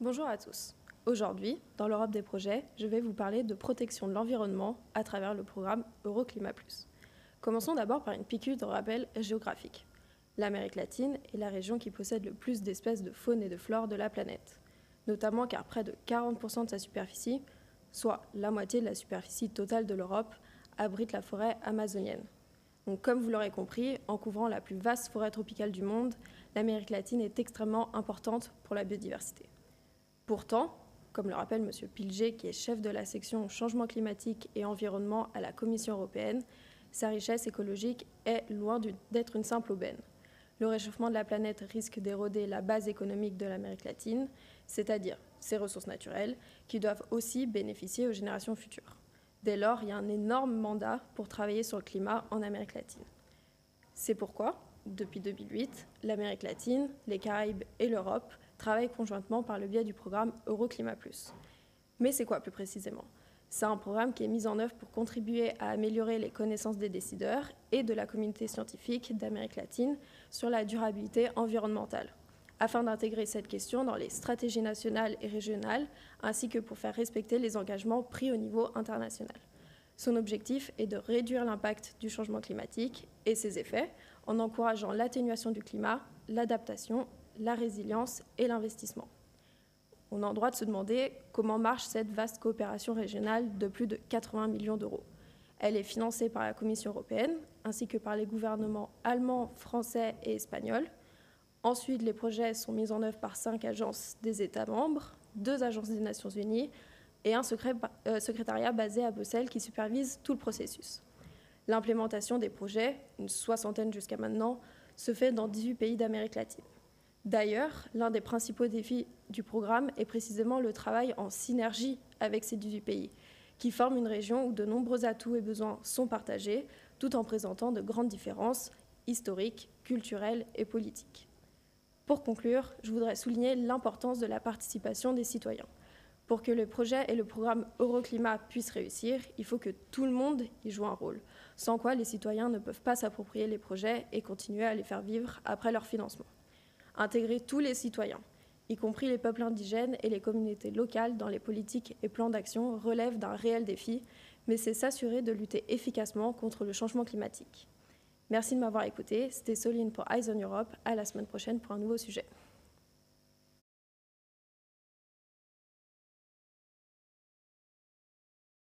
Bonjour à tous. Aujourd'hui, dans l'Europe des projets, je vais vous parler de protection de l'environnement à travers le programme Euroclimat+. Commençons d'abord par une piqûre de rappel géographique. L'Amérique latine est la région qui possède le plus d'espèces de faune et de flore de la planète, notamment car près de 40% de sa superficie, soit la moitié de la superficie totale de l'Europe, abrite la forêt amazonienne. Donc, comme vous l'aurez compris, en couvrant la plus vaste forêt tropicale du monde, l'Amérique latine est extrêmement importante pour la biodiversité. Pourtant, comme le rappelle M. Pilger, qui est chef de la section Changement climatique et environnement à la Commission européenne, sa richesse écologique est loin d'être une simple aubaine. Le réchauffement de la planète risque d'éroder la base économique de l'Amérique latine, c'est-à-dire ses ressources naturelles, qui doivent aussi bénéficier aux générations futures. Dès lors, il y a un énorme mandat pour travailler sur le climat en Amérique latine. C'est pourquoi, depuis 2008, l'Amérique latine, les Caraïbes et l'Europe travaillent conjointement par le biais du programme Euroclimat+. Mais c'est quoi plus précisément ? C'est un programme qui est mis en œuvre pour contribuer à améliorer les connaissances des décideurs et de la communauté scientifique d'Amérique latine sur la durabilité environnementale, afin d'intégrer cette question dans les stratégies nationales et régionales, ainsi que pour faire respecter les engagements pris au niveau international. Son objectif est de réduire l'impact du changement climatique et ses effets en encourageant l'atténuation du climat, l'adaptation, la résilience et l'investissement. On a le droit de se demander comment marche cette vaste coopération régionale de plus de 80 millions d'euros. Elle est financée par la Commission européenne ainsi que par les gouvernements allemands, français et espagnols. Ensuite, les projets sont mis en œuvre par 5 agences des États membres, 2 agences des Nations Unies et un secrétariat basé à Bruxelles qui supervise tout le processus. L'implémentation des projets, une 60aine jusqu'à maintenant, se fait dans 18 pays d'Amérique latine. D'ailleurs, l'un des principaux défis du programme est précisément le travail en synergie avec ces 18 pays, qui forment une région où de nombreux atouts et besoins sont partagés, tout en présentant de grandes différences historiques, culturelles et politiques. Pour conclure, je voudrais souligner l'importance de la participation des citoyens. Pour que le projet et le programme Euroclimat puissent réussir, il faut que tout le monde y joue un rôle, sans quoi les citoyens ne peuvent pas s'approprier les projets et continuer à les faire vivre après leur financement. Intégrer tous les citoyens, y compris les peuples indigènes et les communautés locales dans les politiques et plans d'action, relève d'un réel défi, mais c'est s'assurer de lutter efficacement contre le changement climatique. Merci de m'avoir écouté, c'était Soline pour Eyes on Europe, à la semaine prochaine pour un nouveau sujet.